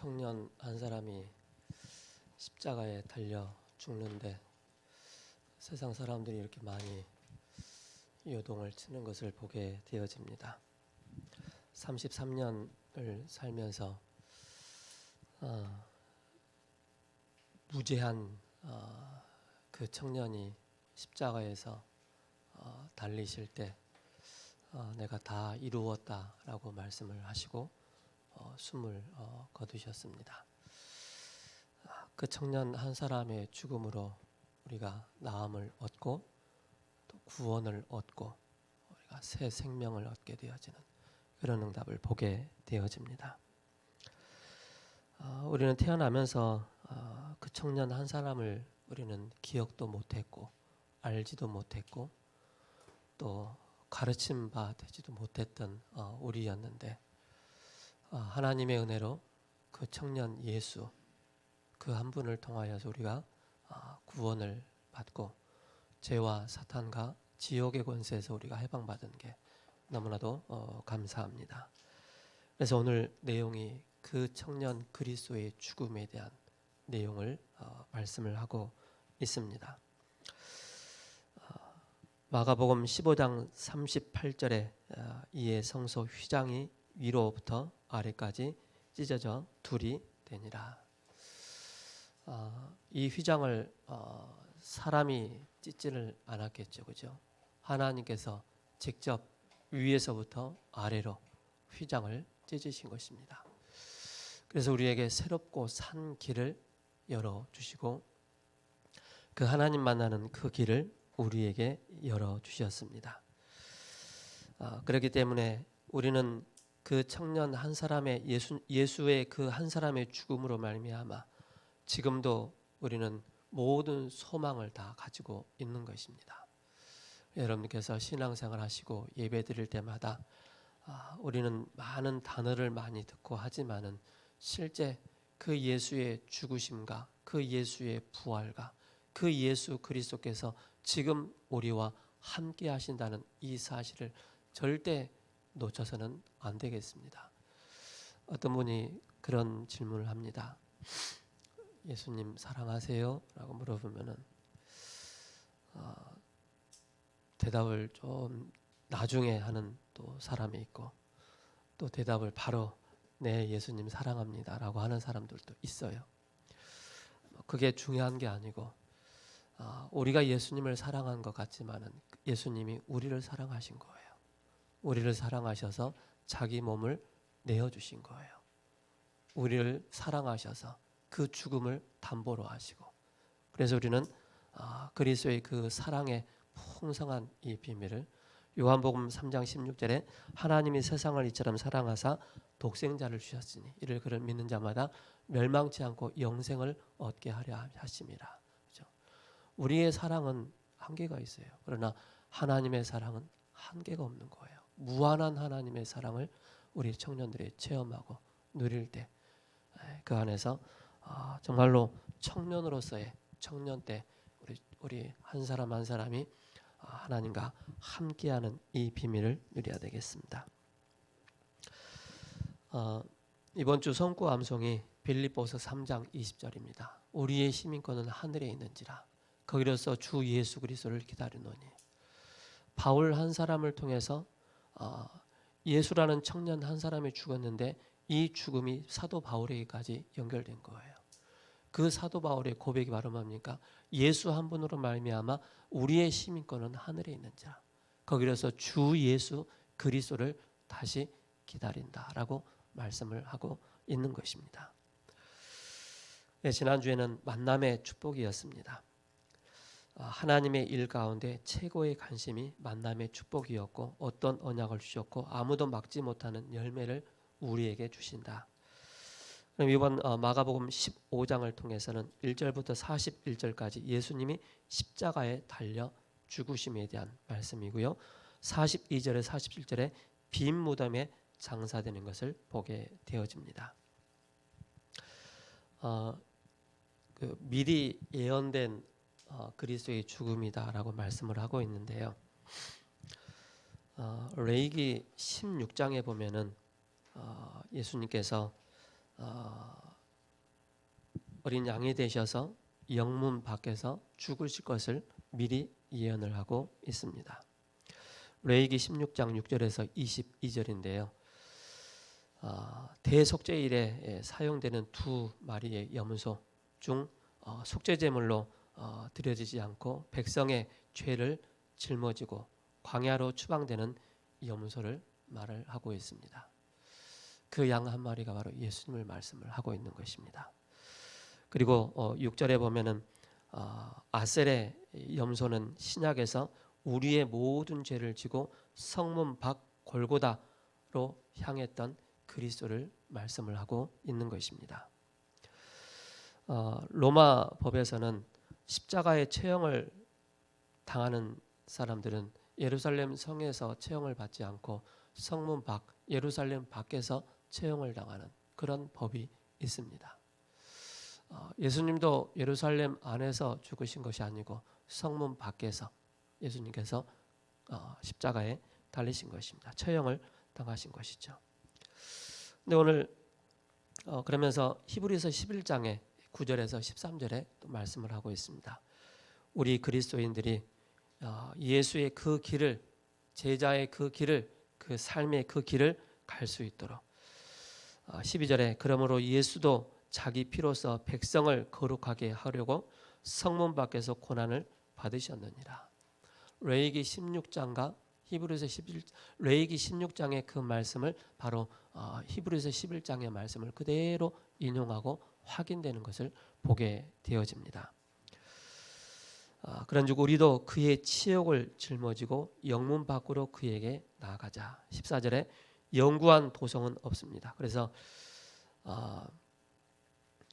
청년 한 사람이 십자가에 달려 죽는데 세상 사람들이 이렇게 많이 요동을 치는 것을 보게 되어집니다. 33년을 살면서 무죄한 그 청년이 십자가에서 달리실 때 내가 다 이루었다라고 말씀을 하시고 숨을 거두셨습니다. 그 청년 한 사람의 죽음으로 우리가 나음을 얻고 또 구원을 얻고 우리가 새 생명을 얻게 되어지는 그런 응답을 보게 되어집니다. 우리는 태어나면서 그 청년 한 사람을 우리는 기억도 못했고 알지도 못했고 또 가르침 바 되지도 못했던 우리였는데 하나님의 은혜로 그 청년 예수 그 한 분을 통하여서 우리가 구원을 받고 죄와 사탄과 지옥의 권세에서 우리가 해방받은 게 너무나도 감사합니다. 그래서 오늘 내용이 그 청년 그리스도의 죽음에 대한 내용을 말씀을 하고 있습니다. 마가복음 15장 38절에 이에 성소 휘장이 위로부터 아래까지 찢어져 둘이 되니라. 이 휘장을 사람이 찢지를 않았겠죠, 그죠? 하나님께서 직접 위에서부터 아래로 휘장을 찢으신 것입니다. 그래서 우리에게 새롭고 산 길을 열어주시고 그 하나님 만나는 그 길을 우리에게 열어주셨습니다. 그렇기 때문에 우리는 그 청년 한 사람의 예수의 그 한 사람의 죽음으로 말미암아 지금도 우리는 모든 소망을 다 가지고 있는 것입니다. 여러분께서 신앙생활 하시고 예배 드릴 때마다 우리는 많은 단어를 많이 듣고 하지만은 실제 그 예수의 죽으심과 그 예수의 부활과 그 예수 그리스도께서 지금 우리와 함께 하신다는 이 사실을 절대 놓쳐서는 안 되겠습니다. 어떤 분이 그런 질문을 합니다. 예수님 사랑하세요? 라고 물어보면은 대답을 좀 나중에 하는 또 사람이 있고 또 대답을 바로 네 예수님 사랑합니다 라고 하는 사람들도 있어요. 그게 중요한 게 아니고 우리가 예수님을 사랑한 것 같지만은 예수님이 우리를 사랑하신 거예요. 우리를 사랑하셔서 자기 몸을 내어주신 거예요. 우리를 사랑하셔서 그 죽음을 담보로 하시고 그래서 우리는 그리스도의 그 사랑의 풍성한 이 비밀을 요한복음 3장 16절에 하나님이 세상을 이처럼 사랑하사 독생자를 주셨으니 이를 그를 믿는 자마다 멸망치 않고 영생을 얻게 하려 하심이라. 그렇죠? 우리의 사랑은 한계가 있어요. 그러나 하나님의 사랑은 한계가 없는 거예요. 무한한 하나님의 사랑을 우리 청년들이 체험하고 누릴 때 그 안에서 정말로 청년으로서의 청년 때 우리 한 사람 한 사람이 하나님과 함께하는 이 비밀을 누려야 되겠습니다. 이번 주 성구 암송이 빌립보서 3장 20절입니다. 우리의 시민권은 하늘에 있는지라 거기로서 주 예수 그리스도를 기다리노니. 바울 한 사람을 통해서 예수라는 청년 한 사람이 죽었는데 이 죽음이 사도 바울에게까지 연결된 거예요. 그 사도 바울의 고백이 바로 뭡니까? 예수 한 분으로 말미암아 우리의 시민권은 하늘에 있는지라 거기로서 주 예수 그리스도를 다시 기다린다라고 말씀을 하고 있는 것입니다. 네, 지난주에는 만남의 축복이었습니다. 하나님의 일 가운데 최고의 관심이 만남의 축복이었고 어떤 언약을 주셨고 아무도 막지 못하는 열매를 우리에게 주신다. 그럼 이번 마가복음 15장을 통해서는 1절부터 41절까지 예수님이 십자가에 달려 죽으심에 대한 말씀이고요. 42절에 47절에 빈 무덤에 장사되는 것을 보게 되어집니다. 미리 예언된 그리스도의 죽음이다라고 말씀을 하고 있는데요. 레위기 16장에 보면은 예수님께서 어린 양이 되셔서 영문 밖에서 죽으실 것을 미리 예언을 하고 있습니다. 레위기 16장 6절에서 22절인데요. 대속죄일에 사용되는 두 마리의 염소 중 속죄제물로 드려지지 않고 백성의 죄를 짊어지고 광야로 추방되는 염소를 말을 하고 있습니다. 그 양 한 마리가 바로 예수님을 말씀을 하고 있는 것입니다. 그리고 6절에 보면은 아셀의 염소는 신약에서 우리의 모든 죄를 지고 성문 밖 골고다로 향했던 그리스도를 말씀을 하고 있는 것입니다. 로마 법에서는 십자가의 처형을 당하는 사람들은 예루살렘 성에서 처형을 받지 않고 성문 밖 예루살렘 밖에서 처형을 당하는 그런 법이 있습니다. 예수님도 예루살렘 안에서 죽으신 것이 아니고 성문 밖에서 예수님께서 십자가에 달리신 것입니다. 처형을 당하신 것이죠. 근데 오늘 그러면서 히브리서 11장에 9절에서 13절에 또 말씀을 하고 있습니다. 우리 그리스도인들이 예수의 그 길을, 제자의 그 길을, 그 삶의 그 길을 갈 수 있도록 12절에 그러므로 예수도 자기 피로써 백성을 거룩하게 하려고 성문 밖에서 고난을 받으셨느니라. 레위기 16장과 히브리서 11 레위기 16장의 그 말씀을 바로 히브리서 11장의 말씀을 그대로 인용하고 확인되는 것을 보게 되어집니다. 그런즉 우리도 그의 치욕을 짊어지고 영문 밖으로 그에게 나아가자. 14절에 영구한 도성은 없습니다. 그래서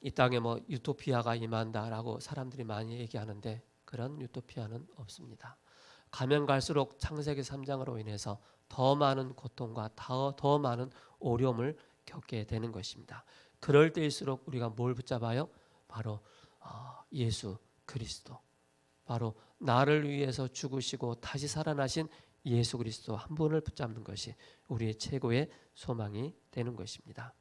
이 땅에 뭐 유토피아가 임한다라고 사람들이 많이 얘기하는데 그런 유토피아는 없습니다. 가면 갈수록 창세기 3장으로 인해서 더 많은 고통과 더 많은 어려움을 겪게 되는 것입니다. 그럴 때일수록 우리가 뭘 붙잡아요? 바로 예수 그리스도, 바로 나를 위해서 죽으시고 다시 살아나신 예수 그리스도 한 분을 붙잡는 것이 우리의 최고의 소망이 되는 것입니다.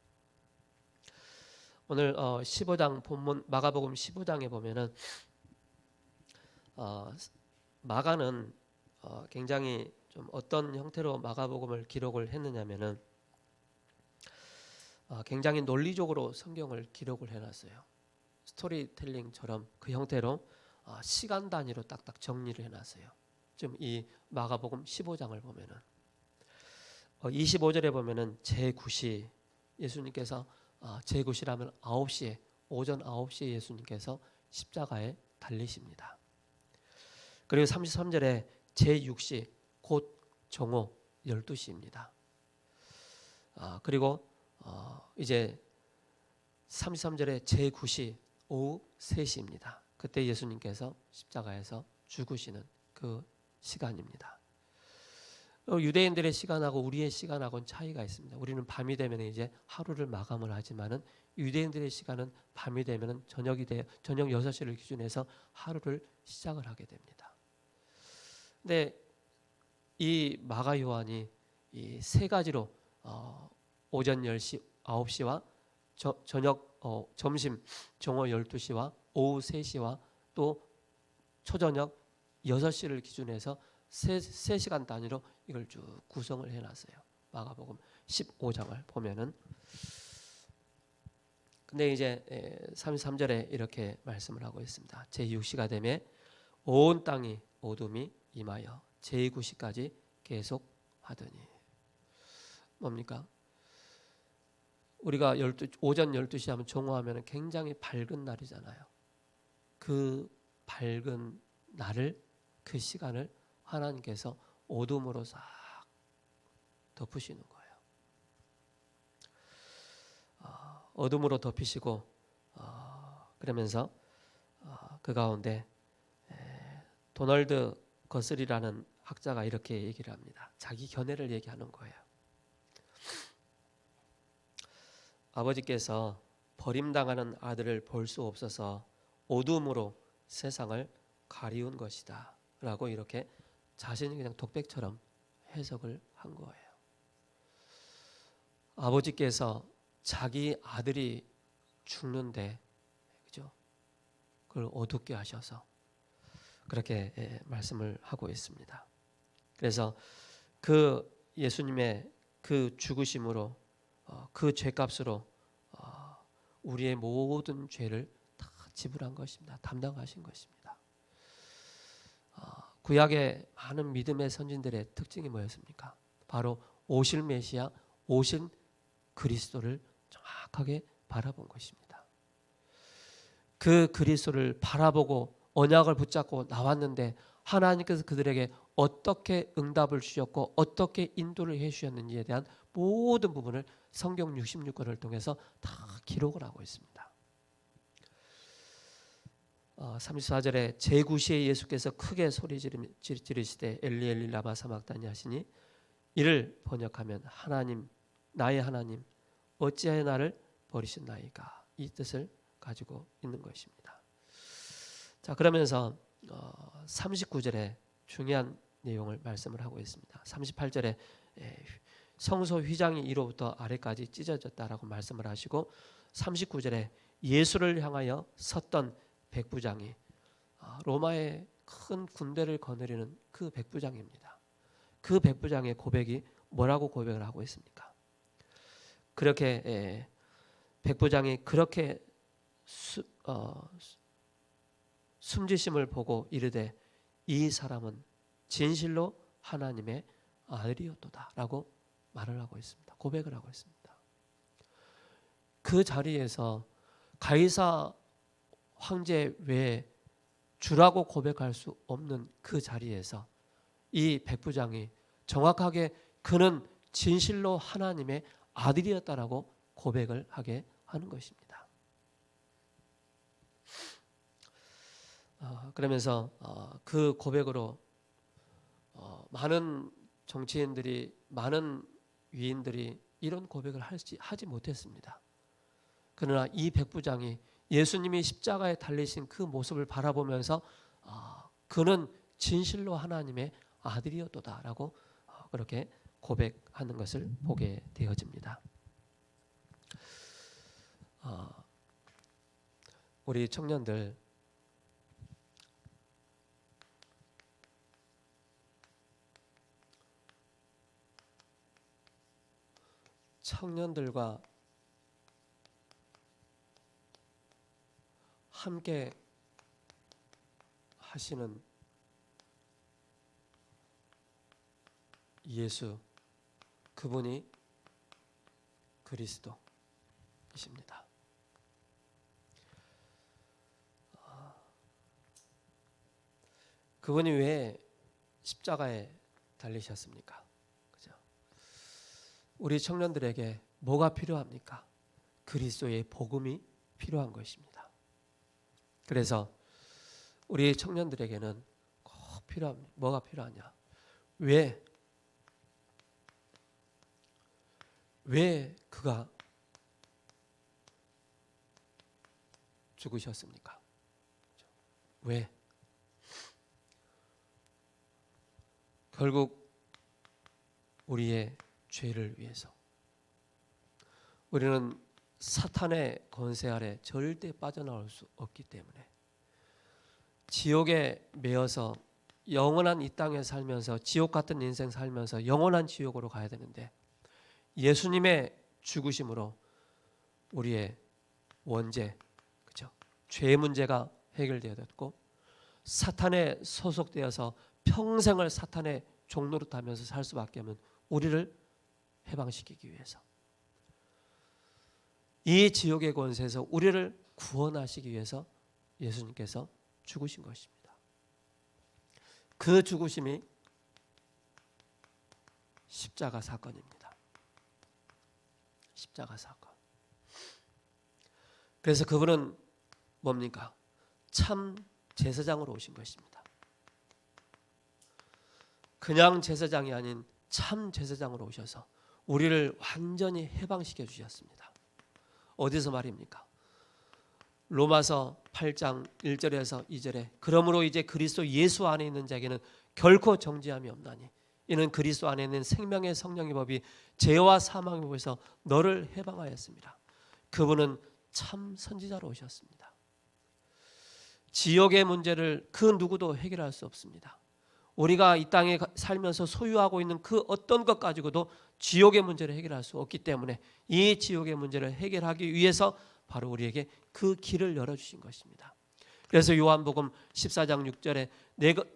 오늘 15장 본문 마가복음 15장에 보면은 마가는 굉장히 좀 어떤 형태로 마가복음을 기록을 했느냐면은 굉장히 논리적으로 성경을 기록을 해놨어요. 스토리텔링처럼 그 형태로 시간 단위로 딱딱 정리를 해놨어요. 지금 이 마가복음 15장을 보면은 25절에 보면은 제9시 예수님께서 제9시라면 9시에 오전 9시에 예수님께서 십자가에 달리십니다. 그리고 33절에 제6시 곧 정오 12시입니다. 그리고 이제 33절에 제9시 오후 3시입니다. 그때 예수님께서 십자가에서 죽으시는 그 시간입니다. 유대인들의 시간하고 우리의 시간하고는 차이가 있습니다. 우리는 밤이 되면 이제 하루를 마감을 하지만은 유대인들의 시간은 밤이 되면은 저녁 6시를 기준해서 하루를 시작을 하게 됩니다. 근데 이 마가 요한이 이 세 가지로 오전 10시, 9시와 저녁 점심 정오 12시와 오후 3시와 또 초저녁 6시를 기준해서 3시간 단위로 이걸 쭉 구성을 해놨어요. 마가복음 15장을 보면은. 근데 이제 33절에 이렇게 말씀을 하고 있습니다. 제6시가 되매 온 땅이 어둠이 임하여 제9시까지 계속하더니. 뭡니까? 우리가 오전 12시 하면 정오하면 굉장히 밝은 날이잖아요. 그 밝은 날을, 그 시간을 하나님께서 어둠으로 싹 덮으시는 거예요. 어둠으로 덮이시고 그러면서 그 가운데 도널드 거슬이라는 학자가 이렇게 얘기를 합니다. 자기 견해를 얘기하는 거예요. 아버지께서 버림당하는 아들을 볼 수 없어서 어둠으로 세상을 가리운 것이다 라고 이렇게 자신이 그냥 독백처럼 해석을 한 거예요. 아버지께서 자기 아들이 죽는데, 그죠? 그걸 어둡게 하셔서 그렇게 말씀을 하고 있습니다. 그래서 그 예수님의 그 죽으심으로 그 죄값으로 우리의 모든 죄를 다 지불한 것입니다. 담당하신 것입니다. 구약의 많은 믿음의 선진들의 특징이 뭐였습니까? 바로 오실 메시아, 오신 그리스도를 정확하게 바라본 것입니다. 그 그리스도를 바라보고 언약을 붙잡고 나왔는데 하나님께서 그들에게 어떻게 응답을 주셨고 어떻게 인도를 해주셨는지에 대한 모든 부분을 성경 66권을 통해서 다 기록을 하고 있습니다. 34절에 제9시에 예수께서 크게 소리 지르시되 엘리 엘리 라마 사막다니 하시니 이를 번역하면 하나님 나의 하나님 어찌하여 나를 버리셨나이까, 이 뜻을 가지고 있는 것입니다. 자, 그러면서 39절에 중요한 내용을 말씀을 하고 있습니다. 38절에 성소 휘장이 위로부터 아래까지 찢어졌다라고 말씀을 하시고 39절에 예수를 향하여 섰던 백부장이 로마의 큰 군대를 거느리는 그 백부장입니다. 그 백부장의 고백이 뭐라고 고백을 하고 있습니까? 그렇게 백부장이 그렇게 숨지심을 보고 이르되 이 사람은 진실로 하나님의 아들이었도다 라고 말을 하고 있습니다. 고백을 하고 있습니다. 그 자리에서 가이사 황제 외에 주라고 고백할 수 없는 그 자리에서 이 백부장이 정확하게 그는 진실로 하나님의 아들이었다라고 고백을 하게 하는 것입니다. 그러면서 그 고백으로 많은 정치인들이, 많은 위인들이 이런 고백을 하지 못했습니다. 그러나 이 백부장이 예수님이 십자가에 달리신 그 모습을 바라보면서 그는 진실로 하나님의 아들이었도다라고 그렇게 고백하는 것을 보게 되어집니다. 우리 청년들 청년들과 함께 하시는 예수, 그분이 그리스도이십니다. 그분이 왜 십자가에 달리셨습니까? 그죠? 우리 청년들에게 뭐가 필요합니까? 그리스도의 복음이 필요한 것입니다. 그래서 우리 청년들에게는 꼭 필요합니다. 뭐가 필요하냐? 왜 그가 죽으셨습니까? 왜? 결국 우리의 죄를 위해서. 우리는 사탄의 권세 아래 절대 빠져나올 수 없기 때문에 지옥에 매여서 영원한 이 땅에 살면서 지옥 같은 인생 살면서 영원한 지옥으로 가야 되는데 예수님의 죽으심으로 우리의 원죄, 그죠? 죄 문제가 해결되었고 사탄에 소속되어서 평생을 사탄의 종노릇하면서 살 수밖에 없는 우리를 해방시키기 위해서, 이 지옥의 권세에서 우리를 구원하시기 위해서 예수님께서 죽으신 것입니다. 그 죽으심이 십자가 사건입니다. 십자가 사건. 그래서 그분은 뭡니까? 참 제사장으로 오신 것입니다. 그냥 제사장이 아닌 참 제사장으로 오셔서 우리를 완전히 해방시켜 주셨습니다. 어디서 말입니까? 로마서 8장 1절에서 2절에 그러므로 이제 그리스도 예수 안에 있는 자에게는 결코 정죄함이 없나니 이는 그리스도 안에 있는 생명의 성령의 법이 죄와 사망의 법에서 너를 해방하였습니다. 그분은 참 선지자로 오셨습니다. 지옥의 문제를 그 누구도 해결할 수 없습니다. 우리가 이 땅에 살면서 소유하고 있는 그 어떤 것 가지고도 지옥의 문제를 해결할 수 없기 때문에 이 지옥의 문제를 해결하기 위해서 바로 우리에게 그 길을 열어주신 것입니다. 그래서 요한복음 14장 6절에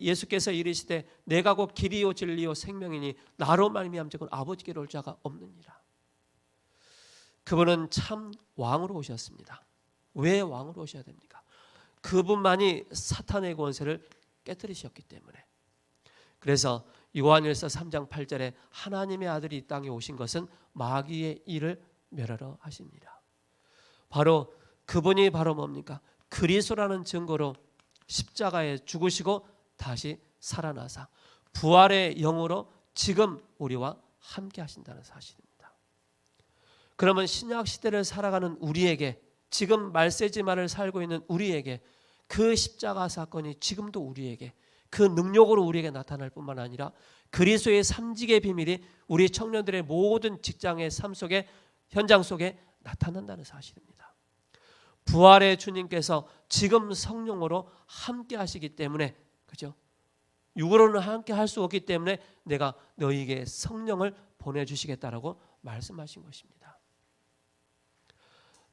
예수께서 이르시되 내가 곧 길이요 진리요 생명이니 나로 말미암자고는 아버지께로 올 자가 없느니라. 그분은 참 왕으로 오셨습니다. 왜 왕으로 오셔야 됩니까? 그분만이 사탄의 권세를 깨뜨리셨기 때문에. 그래서 요한일서 3장 8절에 하나님의 아들이 이 땅에 오신 것은 마귀의 일을 멸하러 하십니다. 바로 그분이 바로 뭡니까? 그리스도라는 증거로 십자가에 죽으시고 다시 살아나사 부활의 영으로 지금 우리와 함께 하신다는 사실입니다. 그러면 신약 시대를 살아가는 우리에게, 지금 말세지만을 살고 있는 우리에게 그 십자가 사건이 지금도 우리에게 그 능력으로 우리에게 나타날 뿐만 아니라 그리스도의 삼직의 비밀이 우리 청년들의 모든 직장의 삶 속에, 현장 속에 나타난다는 사실입니다. 부활의 주님께서 지금 성령으로 함께 하시기 때문에, 그죠? 육으로는 함께 할 수 없기 때문에 내가 너희에게 성령을 보내주시겠다라고 말씀하신 것입니다.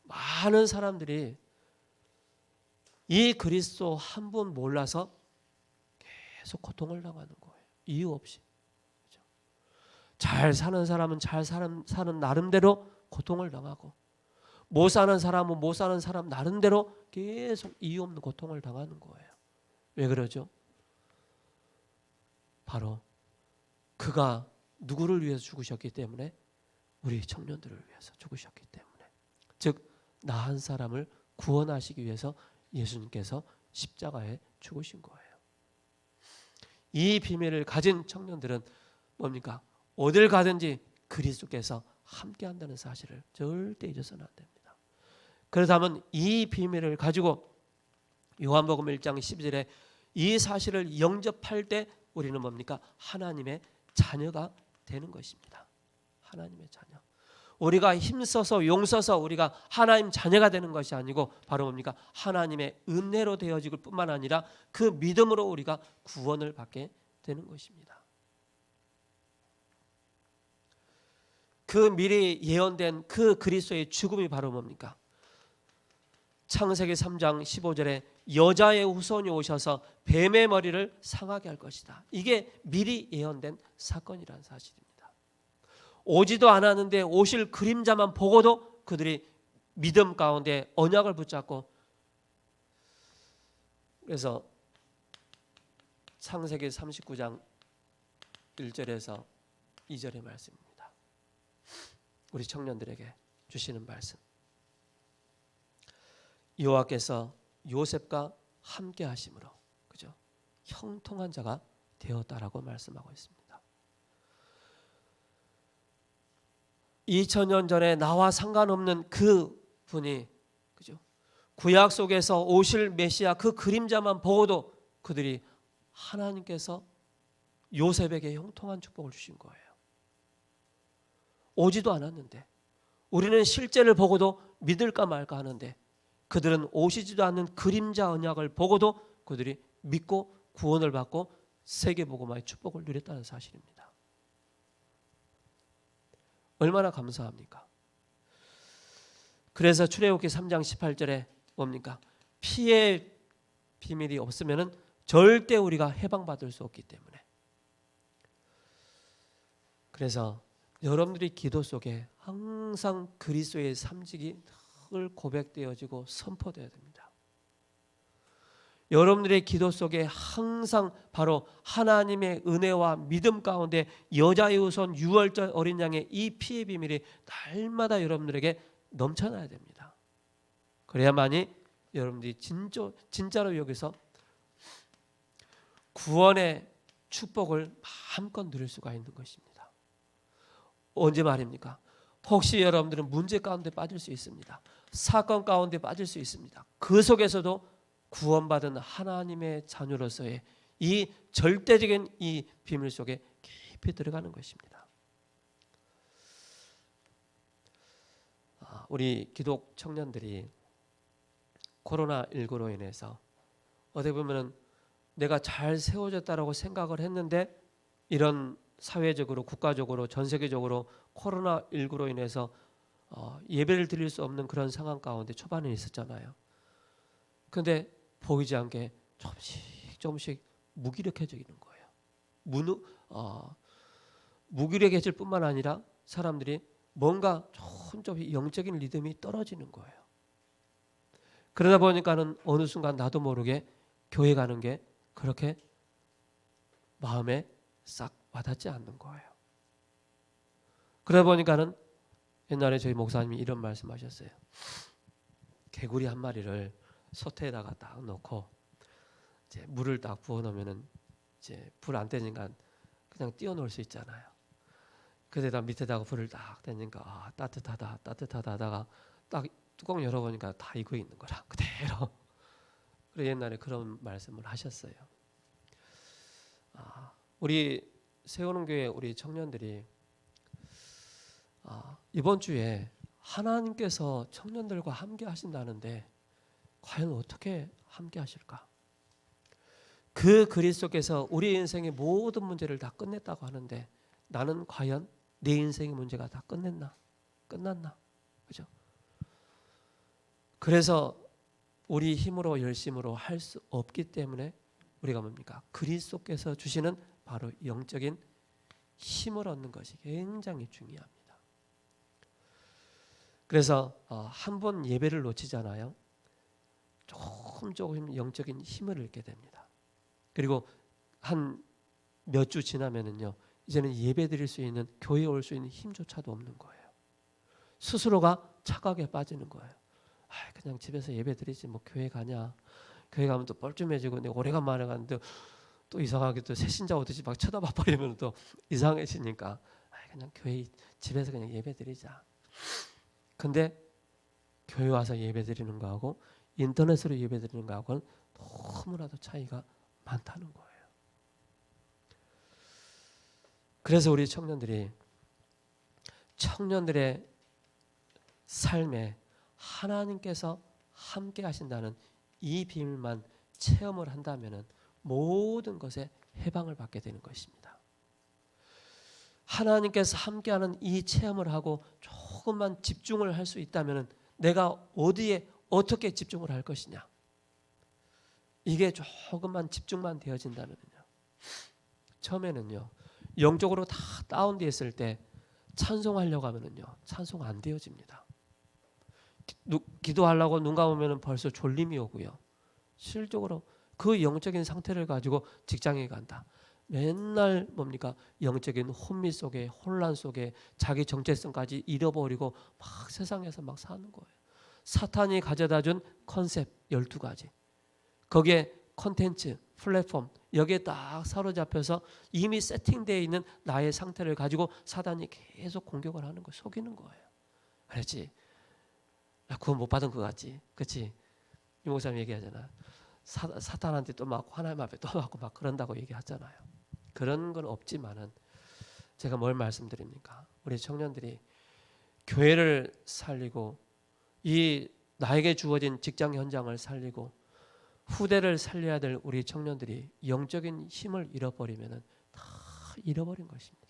많은 사람들이 이 그리스도 한 분 몰라서 계속 고통을 당하는 거예요. 이유 없이. 그렇죠? 잘 사는 사람은 잘 사는 나름대로 고통을 당하고, 못 사는 사람은 못 사는 사람 나름대로 계속 이유 없는 고통을 당하는 거예요. 왜 그러죠? 바로 그가 누구를 위해서 죽으셨기 때문에? 우리 청년들을 위해서 죽으셨기 때문에. 즉 나 한 사람을 구원하시기 위해서 예수님께서 십자가에 죽으신 거예요. 이 비밀을 가진 청년들은 뭡니까? 어딜 가든지 그리스도께서 함께 한다는 사실을 절대 잊어서는 안 됩니다. 그렇다면 이 비밀을 가지고 요한복음 1장 12절에 이 사실을 영접할 때 우리는 뭡니까? 하나님의 자녀가 되는 것입니다. 하나님의 자녀. 우리가 힘써서 용써서 우리가 하나님 자녀가 되는 것이 아니고 바로 뭡니까? 하나님의 은혜로 되어질 뿐만 아니라 그 믿음으로 우리가 구원을 받게 되는 것입니다. 그 미리 예언된 그 그리스도의 죽음이 바로 뭡니까? 창세기 3장 15절에 여자의 후손이 오셔서 뱀의 머리를 상하게 할 것이다. 이게 미리 예언된 사건이라는 사실입니다. 오지도 않았는데 오실 그림자만 보고도 그들이 믿음 가운데 언약을 붙잡고, 그래서 창세기 39장 1절에서 2절의 말씀입니다. 우리 청년들에게 주시는 말씀. 여호와께서 요셉과 함께 하심으로, 그죠? 형통한 자가 되었다라고 말씀하고 있습니다. 2000년 전에 나와 상관없는 그 분이, 그죠? 구약 속에서 오실 메시아 그 그림자만 보고도 그들이 하나님께서 요셉에게 형통한 축복을 주신 거예요. 오지도 않았는데, 우리는 실제를 보고도 믿을까 말까 하는데 그들은 오시지도 않는 그림자 언약을 보고도 그들이 믿고 구원을 받고 세계복음화의 축복을 누렸다는 사실입니다. 얼마나 감사합니까? 그래서 출애굽기 3장 18절에 뭡니까? 피의 비밀이 없으면 절대 우리가 해방받을 수 없기 때문에. 그래서 여러분들이 기도 속에 항상 그리스도의 삼직이 늘 고백되어지고 선포되어야 됩니다. 여러분들의 기도 속에 항상 바로 하나님의 은혜와 믿음 가운데 여자의 후손 유월절 어린 양의 이 피의 비밀이 날마다 여러분들에게 넘쳐나야 됩니다. 그래야만이 여러분들이 진짜로 여기서 구원의 축복을 마음껏 누릴 수가 있는 것입니다. 언제 말입니까? 혹시 여러분들은 문제 가운데 빠질 수 있습니다. 사건 가운데 빠질 수 있습니다. 그 속에서도 구원받은 하나님의 자녀로서의 이 절대적인 이 비밀 속에 깊이 들어가는 것입니다. 우리 기독 청년들이 코로나19로 인해서 어떻게 보면은 내가 잘 세워졌다라고 생각을 했는데 이런 사회적으로 국가적으로 전 세계적으로 코로나19로 인해서 예배를 드릴 수 없는 그런 상황 가운데 초반에 있었잖아요. 그런데 보이지 않게 조금씩 무기력해지는 거예요. 무기력해질 뿐만 아니라 사람들이 뭔가 좀 영적인 리듬이 떨어지는 거예요. 그러다 보니까는 어느 순간 나도 모르게 교회 가는 게 그렇게 마음에 싹 와닿지 않는 거예요. 그러다 보니까는 옛날에 저희 목사님이 이런 말씀하셨어요. 개구리 한 마리를 솥에다가 딱 넣고 이제 물을 딱 부어 놓으면은 이제 불 안 떼니까 그냥 띄워놓을 수 있잖아요. 그대다 밑에다가 불을 딱 떼니까 따뜻하다 하다가 딱 뚜껑 열어보니까 다 익어 있는 거라 그대로. 그래 옛날에 그런 말씀을 하셨어요. 우리 세우는 교회 우리 청년들이 이번 주에 하나님께서 청년들과 함께 하신다는데 과연 어떻게 함께 하실까? 그 그리스도 속에서 우리 인생의 모든 문제를 다 끝냈다고 하는데 나는 과연 내 인생의 문제가 다 끝났나? 그죠? 그래서 우리 힘으로 열심으로 할 수 없기 때문에 우리가 뭡니까? 그리스도께서 주시는 바로 영적인 힘을 얻는 것이 굉장히 중요합니다. 그래서 한 번 예배를 놓치잖아요. 조금 영적인 힘을 잃게 됩니다. 그리고 한 몇 주 지나면은요, 이제는 예배 드릴 수 있는, 교회에 올 수 있는 힘조차도 없는 거예요. 스스로가 착각에 빠지는 거예요. 그냥 집에서 예배 드리지 뭐 교회 가냐. 교회 가면 또 뻘쭘해지고 내가 오래간만에 갔는데 또 이상하게 또 새신자 오듯이 막 쳐다봐 버리면 또 이상해지니까 그냥 교회 집에서 그냥 예배 드리자. 근데 교회 와서 예배 드리는 거하고 인터넷으로 예배 드리는 거하고는 너무나도 차이가 많다는 거예요. 그래서 우리 청년들의 삶에 하나님께서 함께 하신다는 이 비밀만 체험을 한다면 모든 것에 해방을 받게 되는 것입니다. 하나님께서 함께하는 이 체험을 하고 조금만 집중을 할 수 있다면 내가 어디에 어떻게 집중을 할 것이냐. 이게 조금만 집중만 되어진다면요. 처음에는요. 영적으로 다 다운되어 있을 때 찬송하려고 하면은요. 찬송 안 되어집니다. 기도하려고 눈 감으면 벌써 졸림이 오고요. 실적으로 그 영적인 상태를 가지고 직장에 간다. 맨날 뭡니까? 영적인 혼미 속에 혼란 속에 자기 정체성까지 잃어버리고 막 세상에서 막 사는 거예요. 사탄이 가져다 준 컨셉 12가지. 거기에 콘텐츠, 플랫폼 여기에 딱 사로잡혀서 이미 세팅되어 있는 나의 상태를 가지고 사단이 계속 공격을 하는 거예요. 속이는 거예요. 그렇지? 구원 못 받은 것 같지? 그렇지? 이 목사님 얘기하잖아. 사탄한테 또 막 하나님 앞에 또 맞고 막 그런다고 얘기하잖아요. 그런 건 없지만은 제가 뭘 말씀드립니까? 우리 청년들이 교회를 살리고 이 나에게 주어진 직장 현장을 살리고 후대를 살려야 될 우리 청년들이 영적인 힘을 잃어버리면은 다 잃어버린 것입니다.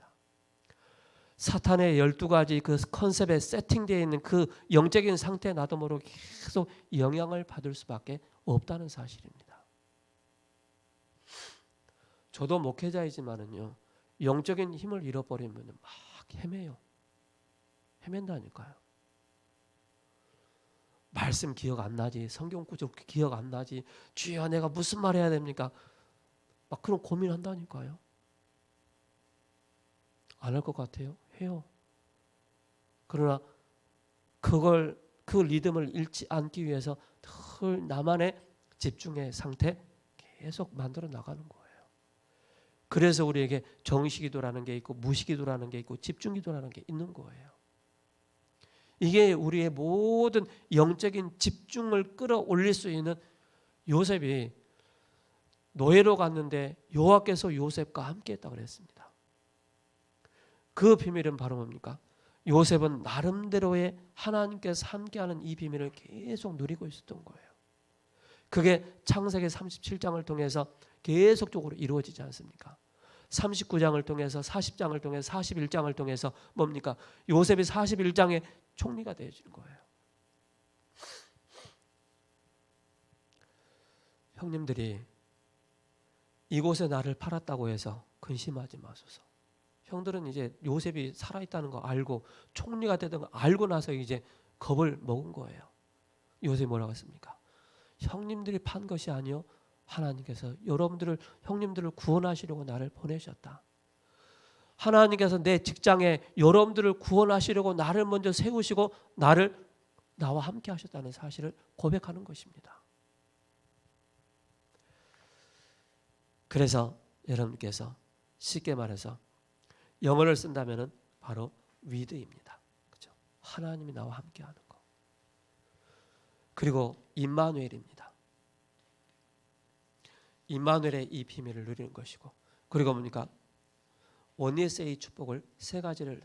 사탄의 12가지 그 컨셉에 세팅되어 있는 그 영적인 상태에 나도 모르게 계속 영향을 받을 수밖에 없다는 사실입니다. 저도 목회자이지만은요, 영적인 힘을 잃어버리면 막 헤매요. 헤맨다니까요. 말씀 기억 안 나지, 성경 구절 기억 안 나지, 주여 내가 무슨 말 해야 됩니까? 막 그런 고민한다니까요. 안 할 것 같아요? 해요. 그러나 그 리듬을 잃지 않기 위해서 늘 나만의 집중의 상태 계속 만들어 나가는 거예요. 그래서 우리에게 정시기도라는 게 있고 무시기도라는 게 있고 집중기도라는 게 있는 거예요. 이게 우리의 모든 영적인 집중을 끌어올릴 수 있는 요셉이 노예로 갔는데 여호와께서 요셉과 함께했다고 그랬습니다. 그 비밀은 바로 뭡니까? 요셉은 나름대로의 하나님께서 함께하는 이 비밀을 계속 누리고 있었던 거예요. 그게 창세기 37장을 통해서 계속적으로 이루어지지 않습니까? 39장을 통해서 40장을 통해서 41장을 통해서 뭡니까? 요셉이 41장의 총리가 되어지는 거예요. 형님들이 이곳에 나를 팔았다고 해서 근심하지 마소서. 형들은 이제 요셉이 살아있다는 거 알고 총리가 되던 거 알고 나서 이제 겁을 먹은 거예요. 요셉이 뭐라고 했습니까? 형님들이 판 것이 아니요 하나님께서 형님들을 구원하시려고 나를 보내셨다. 하나님께서 내 직장에 여러분들을 구원하시려고 나를 먼저 세우시고 나와 함께 하셨다는 사실을 고백하는 것입니다. 그래서 여러분께서 쉽게 말해서 영어를 쓴다면은 바로 위드입니다. 그렇죠? 하나님이 나와 함께 하는 거. 그리고 임마누엘입니다. 임마누엘의 이 비밀을 누리는 것이고, 그리고 뭡니까? 원예스의 축복을 세 가지를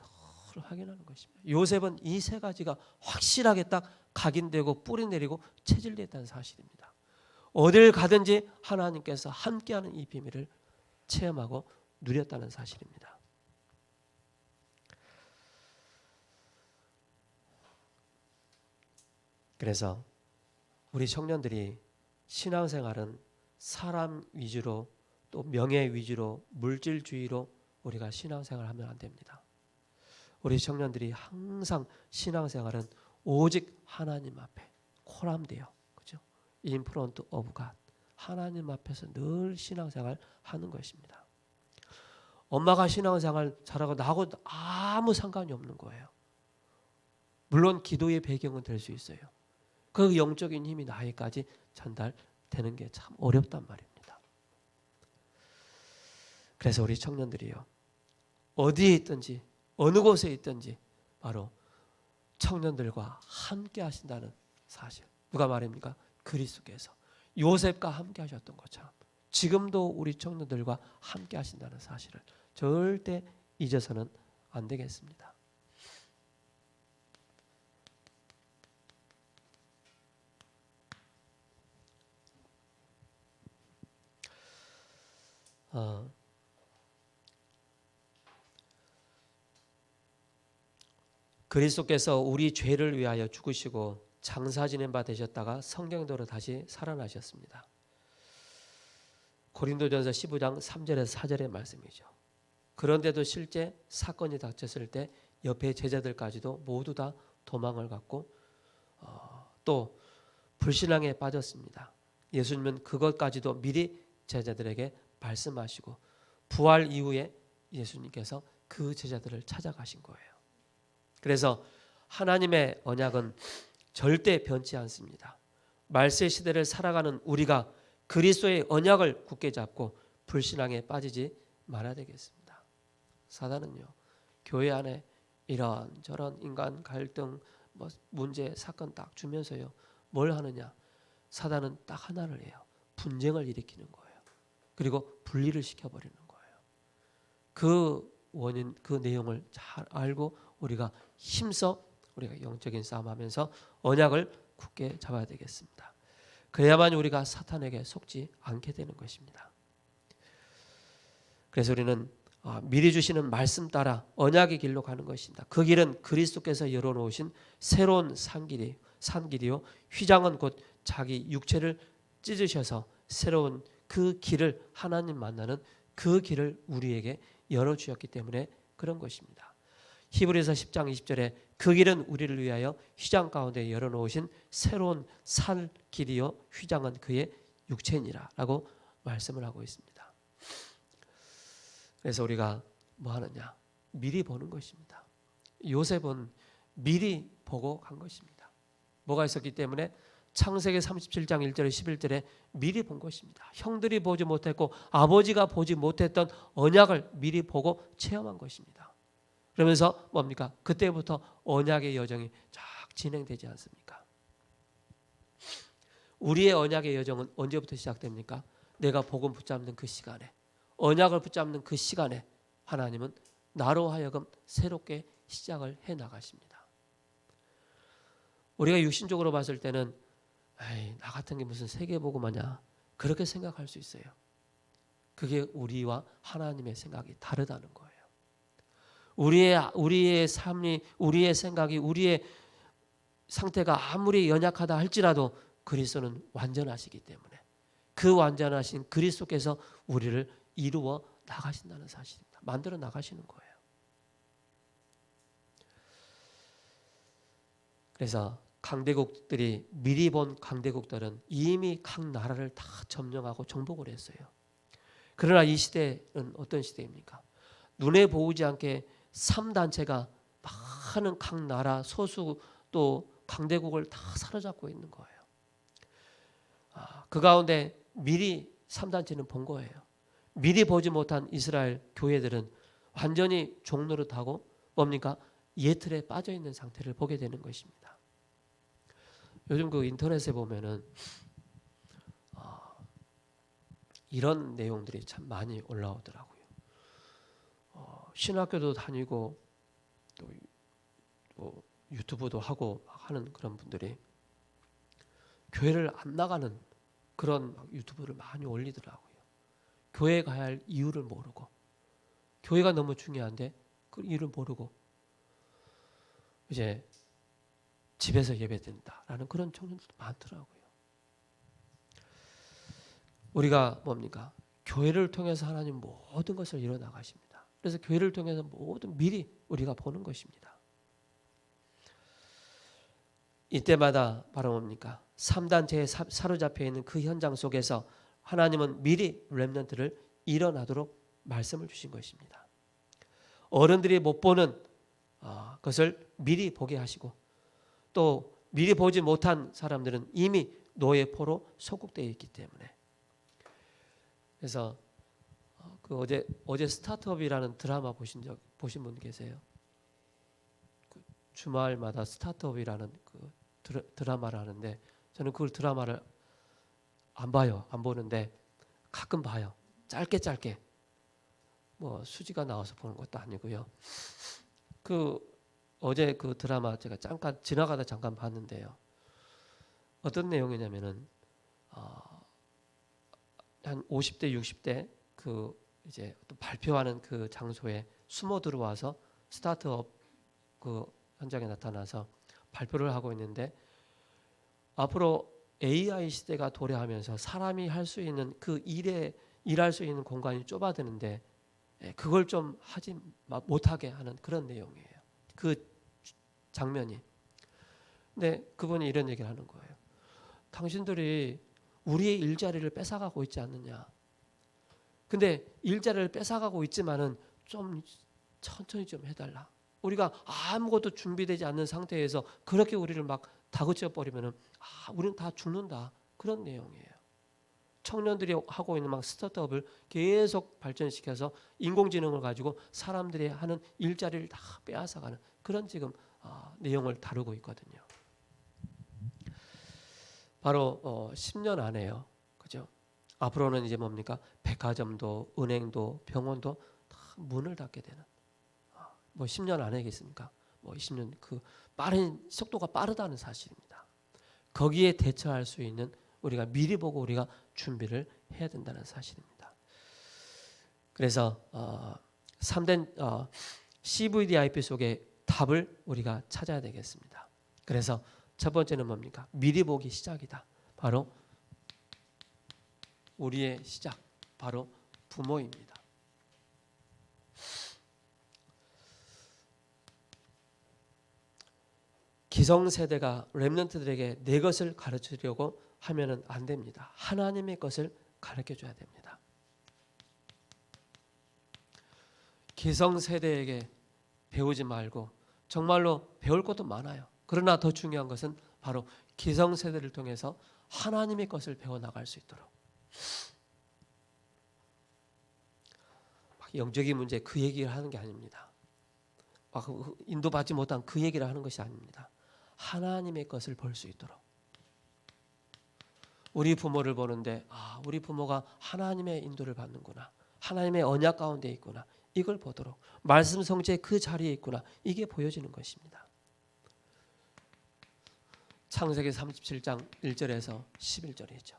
확인하는 것입니다. 요셉은 이 세 가지가 확실하게 딱 각인되고 뿌리 내리고 체질됐다는 사실입니다. 어딜 가든지 하나님께서 함께하는 이 비밀을 체험하고 누렸다는 사실입니다. 그래서 우리 청년들이 신앙생활은 사람 위주로 또 명예 위주로 물질주의로 우리가 신앙생활을 하면 안 됩니다. 우리 청년들이 항상 신앙생활은 오직 하나님 앞에 코람데요. 그죠? In front of God. 하나님 앞에서 늘 신앙생활 하는 것입니다. 엄마가 신앙생활 잘하고 나하고 아무 상관이 없는 거예요. 물론 기도의 배경은 될 수 있어요. 그 영적인 힘이 나에까지 전달되는 게 참 어렵단 말입니다. 그래서 우리 청년들이요, 어디에 있든지 어느 곳에 있든지 바로 청년들과 함께 하신다는 사실. 누가 말입니까? 그리스도께서 요셉과 함께 하셨던 것처럼 지금도 우리 청년들과 함께 하신다는 사실을 절대 잊어서는 안 되겠습니다. 그리스도께서 우리 죄를 위하여 죽으시고 장사 지낸 바 되셨다가 성경대로 다시 살아나셨습니다. 고린도전서 15장 3절에서 4절의 말씀이죠. 그런데도 실제 사건이 닥쳤을 때 옆에 제자들까지도 모두 다 도망을 갔고 또 불신앙에 빠졌습니다. 예수님은 그것까지도 미리 제자들에게 말씀하시고 부활 이후에 예수님께서 그 제자들을 찾아가신 거예요. 그래서 하나님의 언약은 절대 변치 않습니다. 말세 시대를 살아가는 우리가 그리스도의 언약을 굳게 잡고 불신앙에 빠지지 말아야 되겠습니다. 사단은요, 교회 안에 이런저런 인간 갈등, 문제, 사건 딱 주면서요, 뭘 하느냐? 사단은 딱 하나를 해요. 분쟁을 일으키는 거예요. 그리고 분리를 시켜버리는 거예요. 그 원인, 그 내용을 잘 알고 우리가 힘써 우리가 영적인 싸움하면서 언약을 굳게 잡아야 되겠습니다. 그래야만 우리가 사탄에게 속지 않게 되는 것입니다. 그래서 우리는 미리 주시는 말씀 따라 언약의 길로 가는 것입니다. 그 길은 그리스도께서 열어놓으신 새로운 산길이요, 휘장은 곧 자기 육체를 찢으셔서 새로운 그 길을, 하나님 만나는 그 길을 우리에게 열어주셨기 때문에 그런 것입니다. 히브리서 10장 20절에 그 길은 우리를 위하여 휘장 가운데 열어놓으신 새로운 살 길이요 휘장은 그의 육체니라 라고 말씀을 하고 있습니다. 그래서 우리가 뭐 하느냐? 미리 보는 것입니다. 요셉은 미리 보고 간 것입니다. 뭐가 있었기 때문에 창세기 37장 1절에 11절에 미리 본 것입니다. 형들이 보지 못했고 아버지가 보지 못했던 언약을 미리 보고 체험한 것입니다. 그러면서 뭡니까? 그때부터 언약의 여정이 쫙 진행되지 않습니까? 우리의 언약의 여정은 언제부터 시작됩니까? 내가 복음 붙잡는 그 시간에, 언약을 붙잡는 그 시간에 하나님은 나로 하여금 새롭게 시작을 해 나가십니다. 우리가 육신적으로 봤을 때는 에이, 나 같은 게 무슨 세계복음하냐 그렇게 생각할 수 있어요. 그게 우리와 하나님의 생각이 다르다는 거예요. 우리의 삶이, 우리의 생각이, 우리의 상태가 아무리 연약하다 할지라도 그리스도는 완전하시기 때문에 그 완전하신 그리스도께서 우리를 이루어 나가신다는 사실입니다. 만들어 나가시는 거예요. 그래서 강대국들이 미리 본 강대국들은 이미 각 나라를 다 점령하고 정복을 했어요. 그러나 이 시대는 어떤 시대입니까? 눈에 보이지 않게 3단체가 많은 각 나라 소수 또 강대국을 다 사로잡고 있는 거예요. 그 가운데 미리 3단체는 본 거예요. 미리 보지 못한 이스라엘 교회들은 완전히 종노릇하고 뭡니까? 예틀에 빠져 있는 상태를 보게 되는 것입니다. 요즘 그 인터넷에 보면은 이런 내용들이 참 많이 올라오더라고요. 신학교도 다니고 또 유튜브도 하고 하는 그런 분들이 교회를 안 나가는 그런 유튜브를 많이 올리더라고요. 교회 가야 할 이유를 모르고 교회가 너무 중요한데 그 이유를 모르고 이제 집에서 예배드린다라는 그런 청년들도 많더라고요. 우리가 뭡니까? 교회를 통해서 하나님 모든 것을 이뤄 나가십니다. 그래서 교회를 통해서 모든 미리 우리가 보는 것입니다. 이때마다 바로 뭡니까? 3단체에 사로잡혀 있는 그 현장 속에서 하나님은 미리 렘넌트를 일어나도록 말씀을 주신 것입니다. 어른들이 못 보는 것을 미리 보게 하시고 또 미리 보지 못한 사람들은 이미 노예 포로 소국되어 있기 때문에 그래서 그 어제 스타트업이라는 드라마 보신 분 계세요? 그 주말마다 스타트업이라는 그 드라마를 하는데 저는 그 드라마를 안 봐요. 안 보는데 가끔 봐요. 짧게 뭐 수지가 나와서 보는 것도 아니고요. 어제 그 드라마 제가 잠깐 지나가다 잠깐 봤는데요. 어떤 내용이냐면은 한 50대 60대 그 이제 또 발표하는 그 장소에 숨어 들어와서 스타트업 그 현장에 나타나서 발표를 하고 있는데 앞으로 AI 시대가 도래하면서 사람이 할 수 있는 그 일할 수 있는 공간이 좁아드는데 그걸 좀 하지 못하게 하는 그런 내용이에요. 그 장면이. 근데 그분이 이런 얘기를 하는 거예요. 당신들이 우리의 일자리를 뺏어가고 있지 않느냐. 근데 일자리를 뺏어가고 있지만은 좀 천천히 좀 해달라. 우리가 아무것도 준비되지 않는 상태에서 그렇게 우리를 막 다그쳐 버리면은 우리는 다 죽는다. 그런 내용이에요. 청년들이 하고 있는 막 스타트업을 계속 발전시켜서 인공지능을 가지고 사람들이 하는 일자리를 다 빼앗아가는 그런 지금 내용을 다루고 있거든요. 바로 10년 안에요. 그죠? 앞으로는 이제 뭡니까? 백화점도, 은행도, 병원도 다 문을 닫게 되는. 뭐 10년 안에겠습니까? 뭐 20년 그 빠른 속도가 빠르다는 사실입니다. 거기에 대처할 수 있는 우리가 미리 보고 우리가 준비를 해야 된다는 사실입니다. 그래서 3대 CVDIP 속에 답을 우리가 찾아야 되겠습니다. 그래서 첫 번째는 뭡니까? 미리 보기 시작이다. 바로 우리의 시작, 바로 부모입니다. 기성세대가 렘넌트들에게 내 것을 가르치려고 하면은 안 됩니다. 하나님의 것을 가르쳐줘야 됩니다. 기성세대에게 배우지 말고 정말로 배울 것도 많아요. 그러나 더 중요한 것은 바로 기성세대를 통해서 하나님의 것을 배워나갈 수 있도록 영적인 문제 그 얘기를 하는 게 아닙니다. 인도받지 못한 그 얘기를 하는 것이 아닙니다. 하나님의 것을 볼 수 있도록 우리 부모를 보는데 우리 부모가 하나님의 인도를 받는구나. 하나님의 언약 가운데 있구나. 이걸 보도록 말씀 성취의 그 자리에 있구나. 이게 보여지는 것입니다. 창세기 37장 1절에서 11절이죠.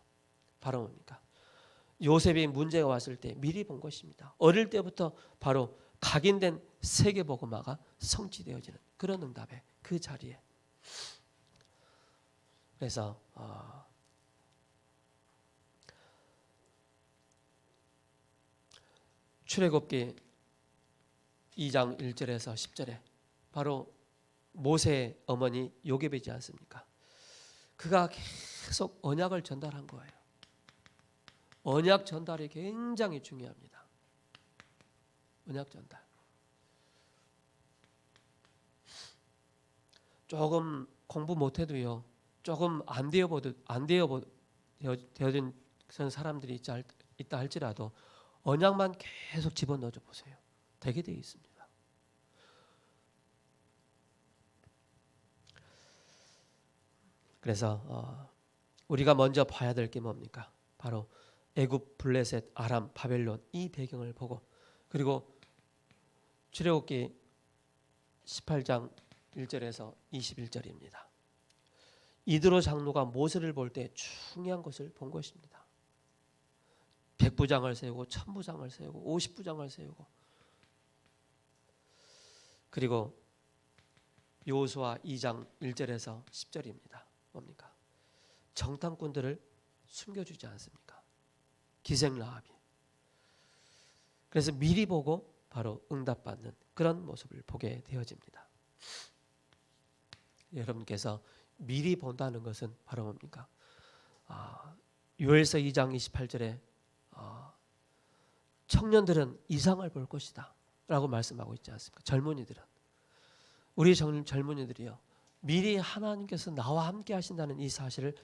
바로 뭡니까? 요셉이 문제가 왔을 때 미리 본 것입니다. 어릴 때부터 바로 각인된 세계복음화가 성취되어지는 그런 응답의 그 자리에. 그래서 출애굽기 2장 1절에서 10절에 바로 모세의 어머니 요셉이지 않습니까? 그가 계속 언약을 전달한 거예요. 언약 전달이 굉장히 중요합니다. 언약 전달. 조금 공부 못해도요, 조금 안 되어진 사람들이 있다 할지라도 언약만 계속 집어넣어줘 보세요. 되게 되어 있습니다. 그래서 우리가 먼저 봐야 될 게 뭡니까? 바로 애굽, 블레셋, 아람, 바벨론 이 배경을 보고, 그리고 출애굽기 18장 1절에서 21절입니다. 이드로 장로가 모세를 볼 때 중요한 것을 본 것입니다. 100부장을 세우고 1000부장을 세우고 50부장을 세우고, 그리고 여호수아 2장 1절에서 10절입니다. 뭡니까? 정탐꾼들을 숨겨주지 않습니까? 기생 라합이. 그래서 미리 보고 바로 응답받는 그런 모습을 보게 되어집니다. 여러분께서 미리 본다는 것은 바로 뭡니까? 요엘서 2장 28절에 청년들은 이상을 볼 것이다 라고 말씀하고 있지 않습니까? 젊은이들은, 우리 젊은이들이요, 미리 하나님께서 나와 함께 하신다는 이 사실을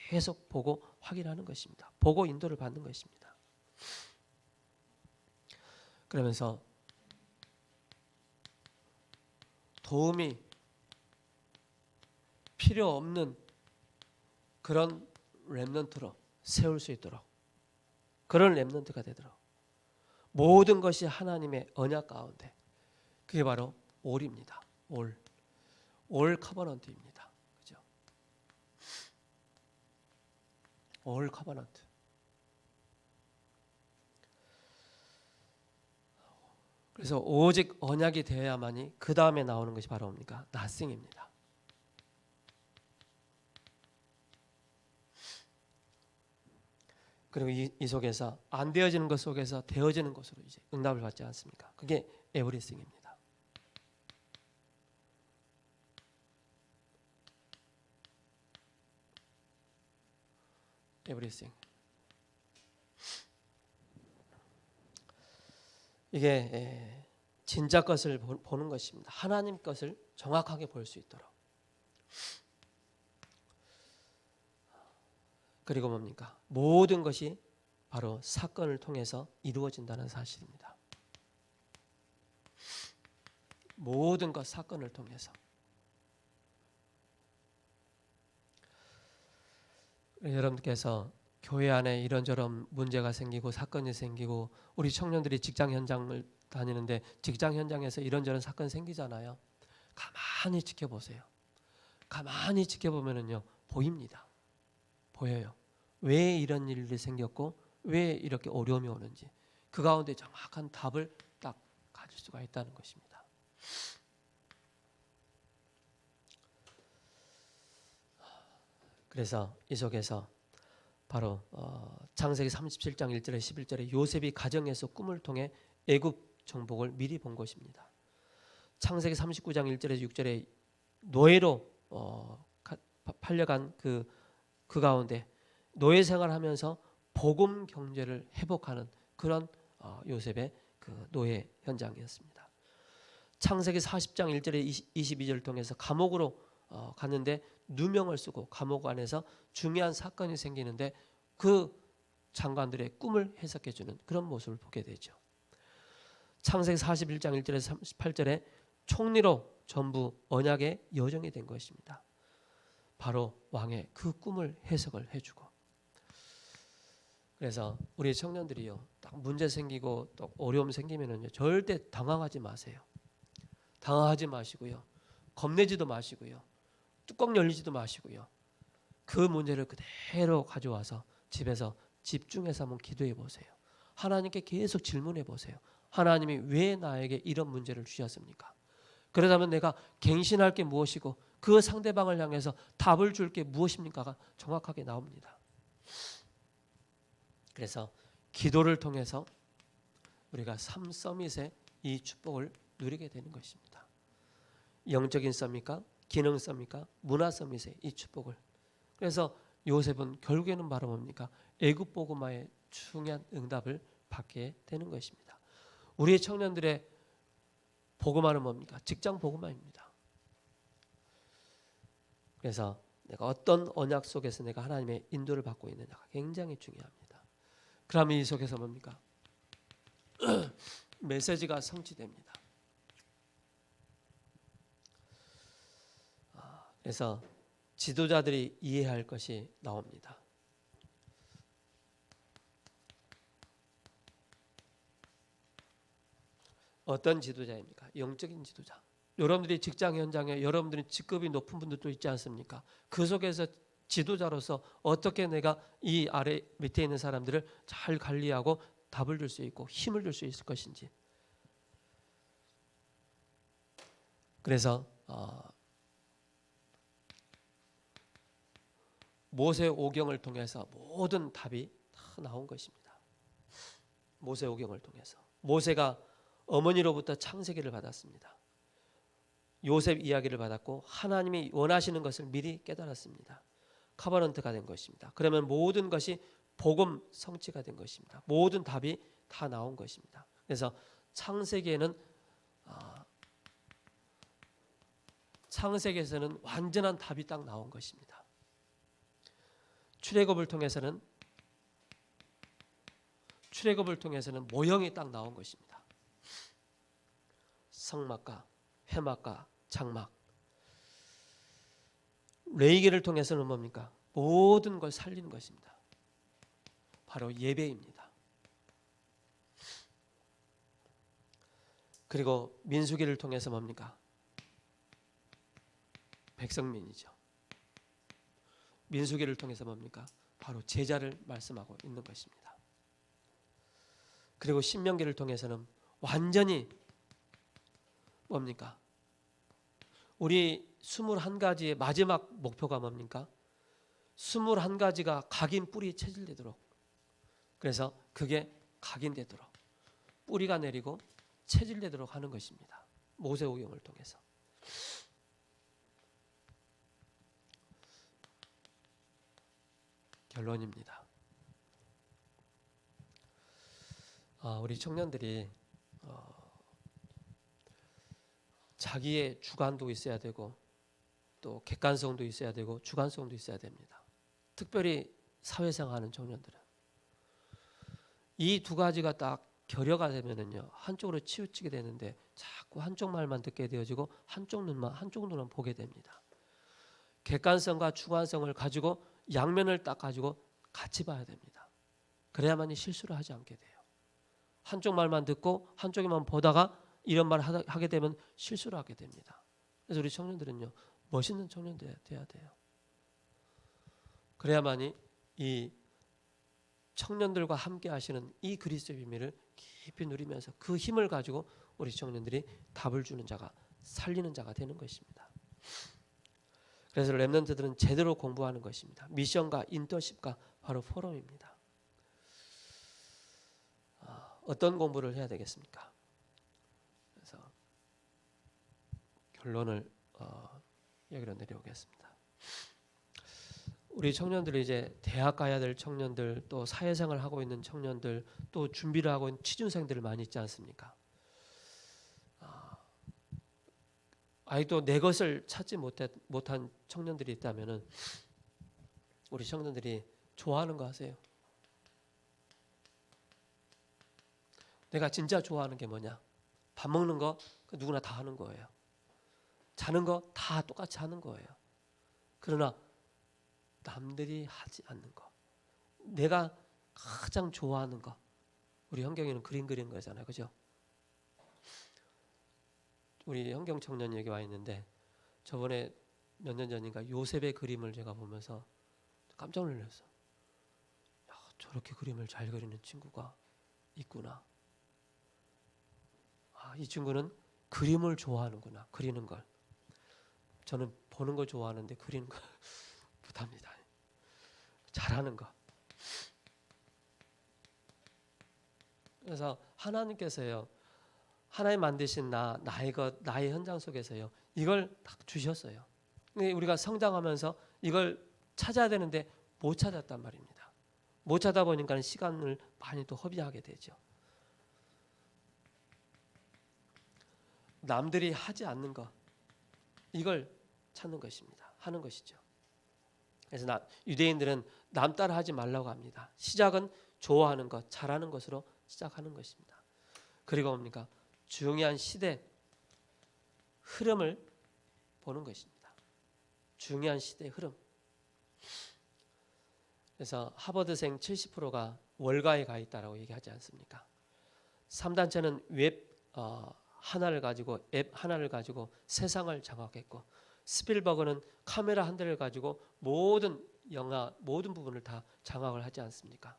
계속 보고 확인하는 것입니다. 보고 인도를 받는 것입니다. 그러면서 도움이 필요 없는 그런 렘넌트로 세울 수 있도록, 그런 렘넌트가 되도록, 모든 것이 하나님의 언약 가운데, 그게 바로 올입니다. 올 커버넌트입니다. 그죠? 올 커버넌트. 그래서 오직 언약이 되어야만이 그 다음에 나오는 것이 바로 뭡니까? 나싱입니다. 그리고 이 속에서 안 되어지는 것 속에서 되어지는 것으로 이제 응답을 받지 않습니까? 그게 에브리싱입니다. 에브리싱. 이게 진짜 것을 보는 것입니다. 하나님 것을 정확하게 볼 수 있도록. 그리고 뭡니까? 모든 것이 바로 사건을 통해서 이루어진다는 사실입니다. 모든 것 사건을 통해서. 여러분께서 교회 안에 이런저런 문제가 생기고 사건이 생기고, 우리 청년들이 직장 현장을 다니는데 직장 현장에서 이런저런 사건 생기잖아요. 가만히 지켜보세요. 가만히 지켜보면은요, 보입니다. 보여요. 왜 이런 일이 생겼고 왜 이렇게 어려움이 오는지, 그 가운데 정확한 답을 딱 가질 수가 있다는 것입니다. 그래서 이 속에서 바로 창세기 37장 1절에 11절에 요셉이 가정에서 꿈을 통해 애굽 정복을 미리 본 것입니다. 창세기 39장 1절에서 6절에 노예로 팔려간 그 가운데 노예 생활하면서 복음 경제를 회복하는 그런 요셉의 그 노예 현장이었습니다. 창세기 40장 1절에 22절을 통해서 감옥으로 갔는데 누명을 쓰고 감옥 안에서 중요한 사건이 생기는데 그 장관들의 꿈을 해석해 주는 그런 모습을 보게 되죠. 창세기 41장 1절에서 38절에 총리로 전부 언약의 여정이 된 것입니다. 바로 왕의 그 꿈을 해석을 해주고. 그래서 우리 청년들이요, 딱 문제 생기고 또 어려움 생기면은요, 절대 당황하지 마세요. 당황하지 마시고요, 겁내지도 마시고요, 뚜껑 열리지도 마시고요, 그 문제를 그대로 가져와서 집에서 집중해서 한번 기도해 보세요. 하나님께 계속 질문해 보세요. 하나님이 왜 나에게 이런 문제를 주셨습니까? 그러다면 내가 갱신할 게 무엇이고 그 상대방을 향해서 답을 줄 게 무엇입니까가 정확하게 나옵니다. 그래서 기도를 통해서 우리가 삶 서밋의 이 축복을 누리게 되는 것입니다. 영적인 서밋과 기능 서밋과 문화 서밋의 이 축복을. 그래서 요셉은 결국에는 바로 뭡니까? 애굽 복음화의 중요한 응답을 받게 되는 것입니다. 우리 청년들의 복음화는 뭡니까? 직장 복음화입니다. 그래서 내가 어떤 언약 속에서 내가 하나님의 인도를 받고 있느냐가 굉장히 중요합니다. 그러면 이 속에서 뭡니까? 메시지가 성취됩니다. 그래서 지도자들이 이해할 것이 나옵니다. 어떤 지도자입니까? 영적인 지도자. 여러분들이 직장 현장에 여러분들이 직급이 높은 분들도 있지 않습니까? 그 속에서 지도자로서 어떻게 내가 이 아래 밑에 있는 사람들을 잘 관리하고 답을 줄 수 있고 힘을 줄 수 있을 것인지. 그래서 모세 오경을 통해서 모든 답이 다 나온 것입니다. 모세 오경을 통해서 모세가 어머니로부터 창세기를 받았습니다. 요셉 이야기를 받았고 하나님이 원하시는 것을 미리 깨달았습니다. 커버넌트가 된 것입니다. 그러면 모든 것이 복음 성취가 된 것입니다. 모든 답이 다 나온 것입니다. 그래서 창세기에는 창세기에서는 완전한 답이 딱 나온 것입니다. 출애굽을 통해서는 모형이 딱 나온 것입니다. 성막과 회막과 장막. 레위기를 통해서는 뭡니까? 모든 걸 살리는 것입니다. 바로 예배입니다. 그리고 민수기를 통해서 뭡니까? 백성민이죠. 민수기를 통해서 뭡니까? 바로 제자를 말씀하고 있는 것입니다. 그리고 신명기를 통해서는 완전히 뭡니까? 우리 21가지의 마지막 목표가 뭡니까? 21가지가 각인 뿌리 체질되도록. 그래서 그게 각인되도록 뿌리가 내리고 체질되도록 하는 것입니다. 모세오경을 통해서. 결론입니다. 우리 청년들이 자기의 주관도 있어야 되고 또 객관성도 있어야 되고 주관성도 있어야 됩니다. 특별히 사회생활하는 청년들은 이 두 가지가 딱 결여가 되면은요 한쪽으로 치우치게 되는데 자꾸 한쪽 말만 듣게 되어지고 한쪽 눈만 보게 됩니다. 객관성과 주관성을 가지고 양면을 딱 가지고 같이 봐야 됩니다. 그래야만이 실수를 하지 않게 돼요. 한쪽 말만 듣고 한쪽에만 보다가 이런 말 하게 되면 실수를 하게 됩니다. 그래서 우리 청년들은요 멋있는 청년들이 돼야 돼요. 그래야만이 이 청년들과 함께 하시는 이 그리스도의 비밀을 깊이 누리면서 그 힘을 가지고 우리 청년들이 답을 주는 자가 살리는 자가 되는 것입니다. 그래서 렘넌트들은 제대로 공부하는 것입니다. 미션과 인턴십과 바로 포럼입니다. 어떤 공부를 해야 되겠습니까? 그래서 결론을 여기로 내려오겠습니다. 우리 청년들이 이제 대학 가야 될 청년들, 또 사회생활 하고 있는 청년들, 또 준비를 하고 있는 취준생들 많이 있지 않습니까? 아직도 내 것을 찾지 못한 청년들이 있다면은 우리 청년들이 좋아하는 거 하세요. 내가 진짜 좋아하는 게 뭐냐? 밥 먹는 거 누구나 다 하는 거예요. 자는 거 다 똑같이 하는 거예요. 그러나 남들이 하지 않는 거, 내가 가장 좋아하는 거. 우리 현경이는 그림 그리는 거잖아요, 그죠? 우리 현경 청년이 여기 와 있는데 저번에 몇 년 전인가 요셉의 그림을 제가 보면서 깜짝 놀랐어. 야, 저렇게 그림을 잘 그리는 친구가 있구나. 아, 이 친구는 그림을 좋아하는구나. 그리는 걸. 저는 보는 걸 좋아하는데 그리는 거 못합니다. 잘하는 거. 그래서 하나님께서요, 하나님 만드신 나의 현장 속에서요, 이걸 딱 주셨어요. 근데 우리가 성장하면서 이걸 찾아야 되는데 못 찾았단 말입니다. 못 찾다 보니까 시간을 많이 또 허비하게 되죠. 남들이 하지 않는 것, 이걸 찾는 것입니다. 하는 것이죠. 그래서 유대인들은 남 따라 하지 말라고 합니다. 시작은 좋아하는 것, 잘하는 것으로 시작하는 것입니다. 그리고 뭡니까? 중요한 시대 흐름을 보는 것입니다. 중요한 시대 흐름. 그래서 하버드생 70%가 월가에 가 있다라고 얘기하지 않습니까? 3단체는 웹 하나를 가지고 앱 하나를 가지고 세상을 장악했고, 스필버그는 카메라 한 대를 가지고 모든 영화 모든 부분을 다 장악을 하지 않습니까?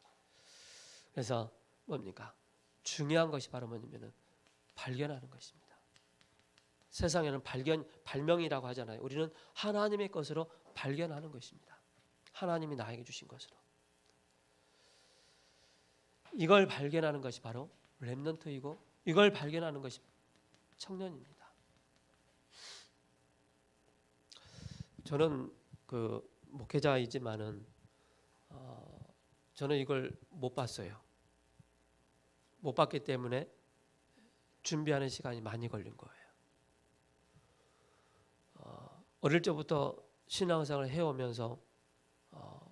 그래서 뭡니까? 중요한 것이 바로 뭐냐면은 발견하는 것입니다. 세상에는 발명이라고 하잖아요. 우리는 하나님의 것으로 발견하는 것입니다. 하나님이 나에게 주신 것으로. 이걸 발견하는 것이 바로 렘넌트이고, 이걸 발견하는 것이 청년입니다. 저는 그 목회자이지만은 저는 이걸 못 봤어요. 못 봤기 때문에 준비하는 시간이 많이 걸린 거예요. 어릴 적부터 신앙생활을 해오면서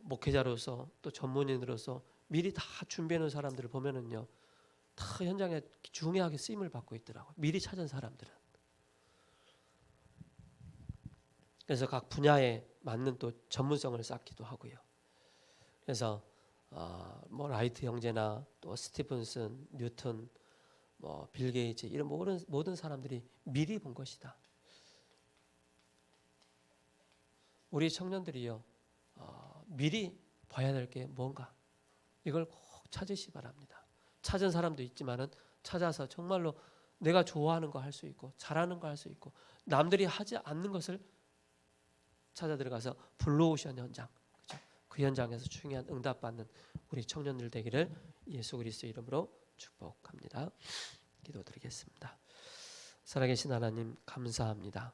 목회자로서 또 전문인으로서 미리 다 준비해놓은 사람들을 보면은요, 다 현장에 중요하게 쓰임을 받고 있더라고요. 미리 찾은 사람들은. 그래서 각 분야에 맞는 또 전문성을 쌓기도 하고요. 그래서 뭐 라이트 형제나 또 스티븐슨, 뉴턴, 뭐 빌 게이츠 이런 모든 사람들이 미리 본 것이다. 우리 청년들이요, 미리 봐야 될 게 뭔가, 이걸 꼭 찾으시 바랍니다. 찾은 사람도 있지만은 찾아서 정말로 내가 좋아하는 거 할 수 있고 잘하는 거 할 수 있고 남들이 하지 않는 것을 찾아 들어가서 블루오션 현장, 그렇죠? 그 현장에서 중요한 응답받는 우리 청년들 되기를 예수 그리스도 이름으로 축복합니다. 기도드리겠습니다. 살아계신 하나님 감사합니다.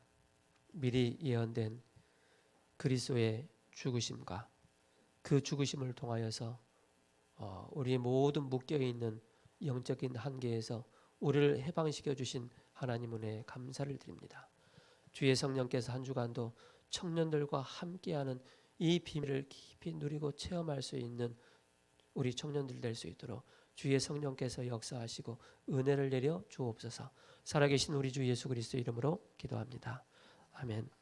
미리 예언된 그리스도의 죽으심과 그 죽으심을 통하여서 우리 모든 묶여있는 영적인 한계에서 우리를 해방시켜 주신 하나님 은혜에 감사를 드립니다. 주의 성령께서 한 주간도 청년들과 함께하는 이 비밀을 깊이 누리고 체험할 수 있는 우리 청년들 될 수 있도록 주의 성령께서 역사하시고 은혜를 내려 주옵소서. 살아계신 우리 주 예수 그리스도 이름으로 기도합니다. 아멘.